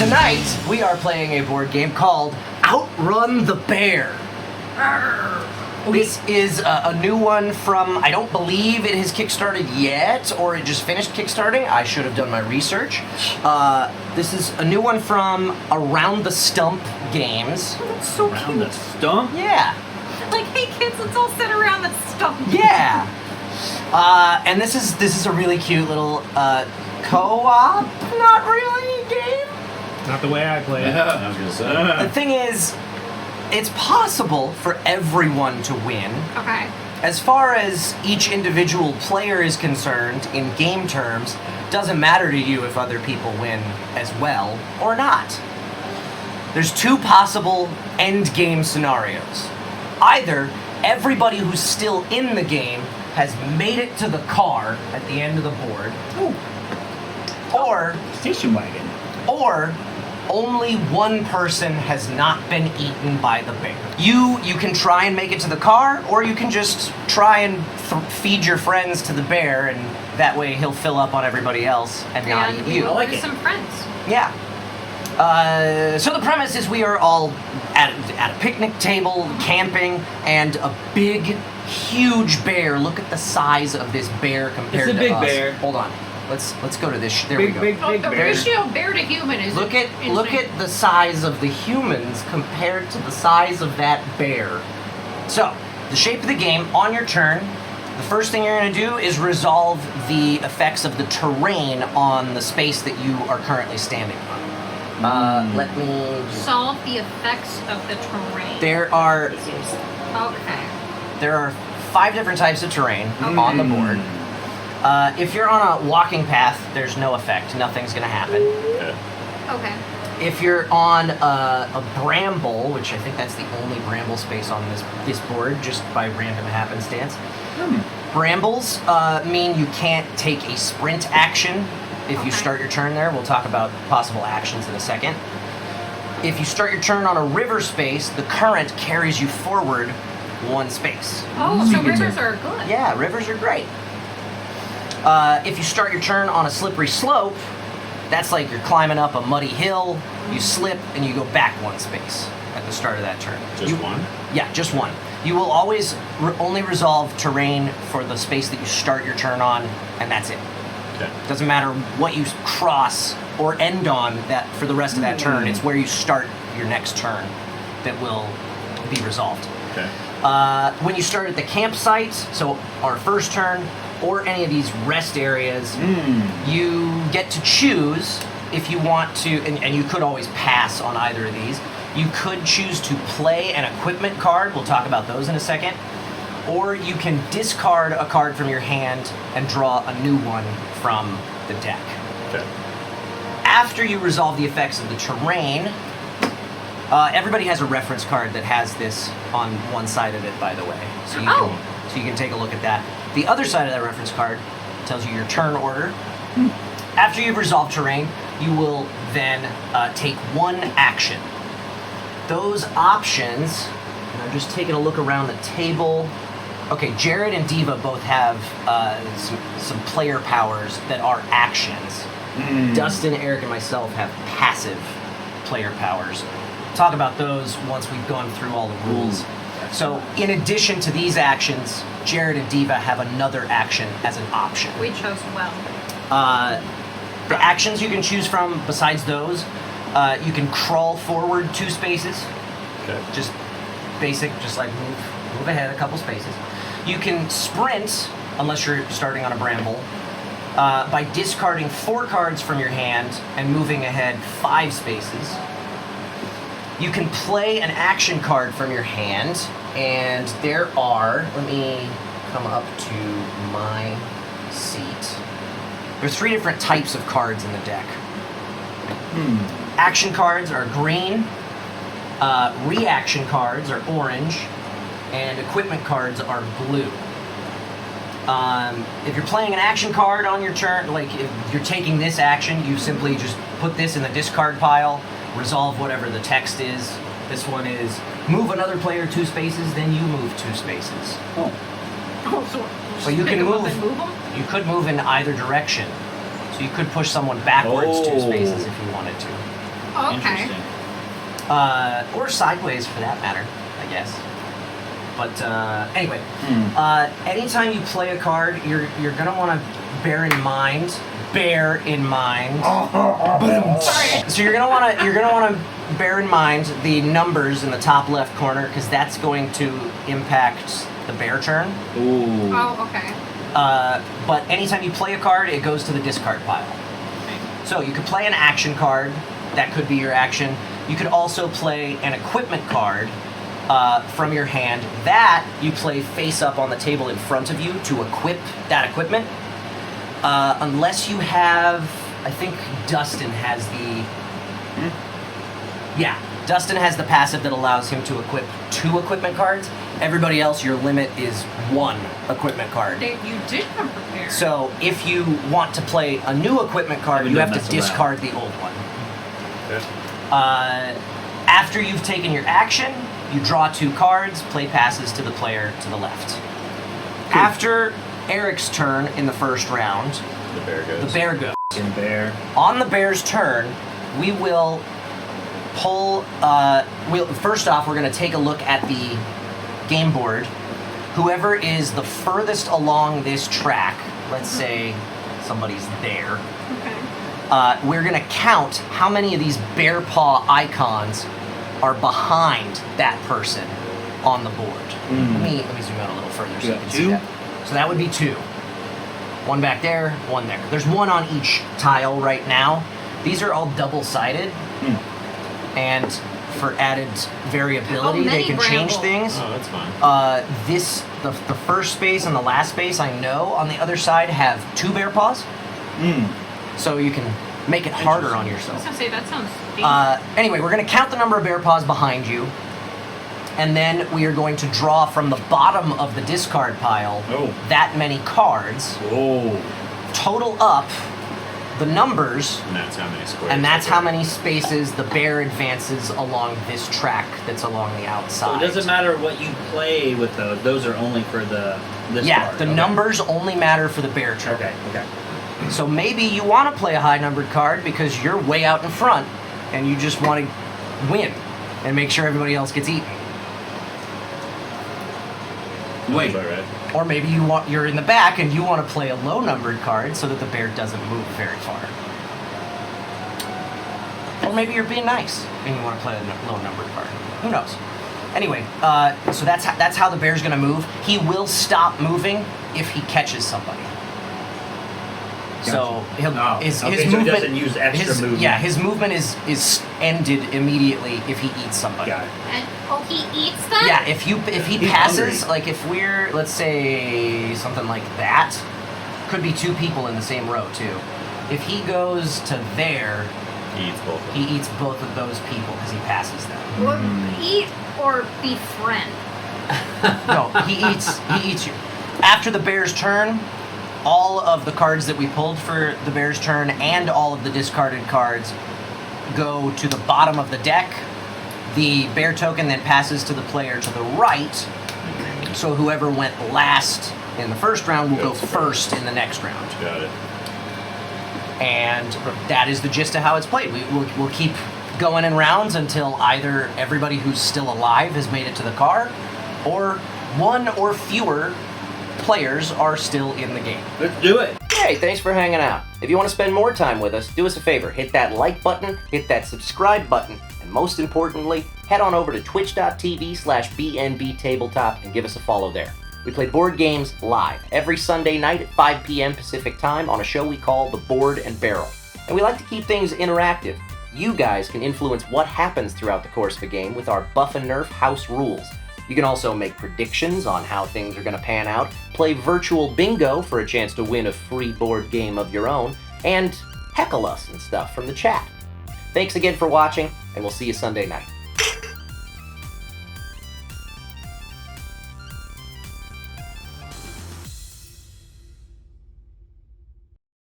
Tonight, we are playing a board game called Outrun the Bear. This is a new one from, I don't believe it has kickstarted yet, or it just finished kickstarting. I should have done my research. This is a new one from Around the Stump Games. Oh, that's so Around cute. the stump? Yeah. Like, hey kids, let's all sit around the stump. Yeah. And this is a really cute little co-op, not really, game. Not the way I play it. Yeah, I was gonna say. The thing is, it's possible for everyone to win. Okay. As far as each individual player is concerned, in game terms, doesn't matter to you if other people win as well or not. There's two possible end game scenarios. Either everybody who's still in the game has made it to the car at the end of the board, or Station wagon. only one person has not been eaten by the bear. You can try and make it to the car, or you can just try and feed your friends to the bear, and that way he'll fill up on everybody else and not And eat we you. will like lose it. some friends. Yeah. So the premise is we are all at a picnic table, camping, and a big, huge bear. Look at the size of this bear compared It's a to big us. bear. Hold on. Let's go to this. There Big, we go. big, Oh, big the bear. ratio bear to human is Look at insane. the size of the humans compared to the size of that bear. So, the shape of the game, on your turn, the first thing you're going to do is resolve the effects of the terrain on the space that you are currently standing on. Let me... Solve the effects of the terrain. There are Okay. 5 different types of terrain on the board. If you're on a walking path, there's no effect. Nothing's going to happen. Okay. If you're on a bramble, which I think that's the only bramble space on this board, just by random happenstance. Brambles mean you can't take a sprint action if you Okay. start your turn there. We'll talk about possible actions in a second. If you start your turn on a river space, the current carries you forward 1 space. Oh, so rivers are good. Yeah, rivers are great. If you start your turn on a slippery slope, that's like you're climbing up a muddy hill, you slip, and you go back 1 space at the start of that turn. Just one? Yeah, just 1. You will always only resolve terrain for the space that you start your turn on, and that's it. Okay. Doesn't matter what you cross or end on that for the rest of that turn, it's where you start your next turn that will be resolved. Okay. When you start at the campsite, so our first turn, or any of these rest areas, you get to choose if you want to, and you could always pass on either of these. You could choose to play an equipment card, we'll talk about those in a second, or you can discard a card from your hand and draw a new one from the deck. Okay. After you resolve the effects of the terrain, everybody has a reference card that has this on one side of it, by the way. So you can take a look at that. The other side of that reference card tells you your turn order. After you've resolved terrain, you will then take 1 action. Those options, and I'm just taking a look around the table. Okay, Jared and Diva both have some player powers that are actions. Dustin, Eric, and myself have passive player powers. Talk about those once we've gone through all the rules. So, in addition to these actions, Jared and Diva have another action as an option. We chose well. The actions you can choose from, besides those, you can crawl forward 2 spaces. Okay. Just basic, just like move ahead a couple spaces. You can sprint, unless you're starting on a bramble, by discarding 4 cards from your hand and moving ahead 5 spaces. You can play an action card from your hand, and there are, let me come up to my seat. There's 3 different types of cards in the deck. Action cards are green, reaction cards are orange, and equipment cards are blue. If you're playing an action card on your turn, like if you're taking this action, you simply just put this in the discard pile, resolve whatever the text is. This one is move another player 2 spaces, then you move 2 spaces. Oh, so But you pick can 'em up move. and move them? You could move in either direction. So you could push someone backwards 2 spaces if you wanted to. Okay. Interesting. Or sideways for that matter, I guess. But anyway, anytime you play a card, you're gonna want to bear in mind. Sorry. So you're gonna want to bear in mind the numbers in the top left corner because that's going to impact the bear turn. Ooh. Oh, okay. But anytime you play a card, it goes to the discard pile. So you could play an action card. That could be your action. You could also play an equipment card from your hand. That you play face up on the table in front of you to equip that equipment. Unless you have, I think Dustin has the... Yeah, Dustin has the passive that allows him to equip 2 equipment cards. Everybody else, your limit is 1 equipment card. You did come prepared. So if you want to play a new equipment card, you have to discard the old one. Okay. After you've taken your action, you draw 2 cards, play passes to the player to the left. After Eric's turn in the first round, The bear goes. the bear goes. And bear. On the bear's turn, we will pull. First off, we're going to take a look at the game board. Whoever is the furthest along this track, let's say somebody's there, Okay. we're going to count how many of these bear paw icons are behind that person on the board. Let me zoom out a little further so you can see 2? that. So that would be 2. 1 back there, 1 there. There's 1 on each tile right now. These are all double-sided, and for added variability, they can change things. Oh, that's fine. The first space and the last space, I know, on the other side have 2 bear paws, so you can make it harder on I was yourself. gonna say that sounds dangerous. Anyway, we're going to count the number of bear paws behind you, and then we are going to draw from the bottom of the discard pile that many cards. Oh. Total up the numbers, And that's how many squares. and that's how many spaces the bear advances along this track that's along the So outside. it doesn't matter what you play with those. Those are only for this card. The numbers only matter for the bear turn. Okay. So maybe you want to play a high-numbered card because you're way out in front, and you just want to win and make sure everybody else gets eaten. Wait. All right. Or maybe you're in the back and you want to play a low-numbered card so that the bear doesn't move very far. Or maybe you're being nice and you want to play a low-numbered card. Who knows? Anyway, so that's how the bear's going to move. He will stop moving if he catches somebody. So his so he movement doesn't use extra movement. Yeah, his movement is ended immediately if he eats somebody. Got it. And he eats them. Yeah, if he He's passes, hungry. like if we're, let's say something like that, could be 2 people in the same row too. If he goes to there, He eats both of them. he eats both of those people because he passes them. Or eat or befriend. No, he eats you. After the bear's turn, all of the cards that we pulled for the bear's turn and all of the discarded cards go to the bottom of the deck. The bear token then passes to the player to the right. So whoever went last in the first round will go Goes first in the next round. Got it. And that is the gist of how it's played. We'll keep going in rounds until either everybody who's still alive has made it to the car, or 1 or fewer players are still in the game. Let's do it. Hey, thanks for hanging out. If you want to spend more time with us, do us a favor. Hit that like button, hit that subscribe button, and most importantly, head on over to twitch.tv/BNB Tabletop and give us a follow there. We play board games live every Sunday night at 5 p.m. Pacific Time on a show we call The Board and Barrel. And we like to keep things interactive. You guys can influence what happens throughout the course of a game with our Buff and Nerf house rules. You can also make predictions on how things are going to pan out, play virtual bingo for a chance to win a free board game of your own, and heckle us and stuff from the chat. Thanks again for watching, and we'll see you Sunday night.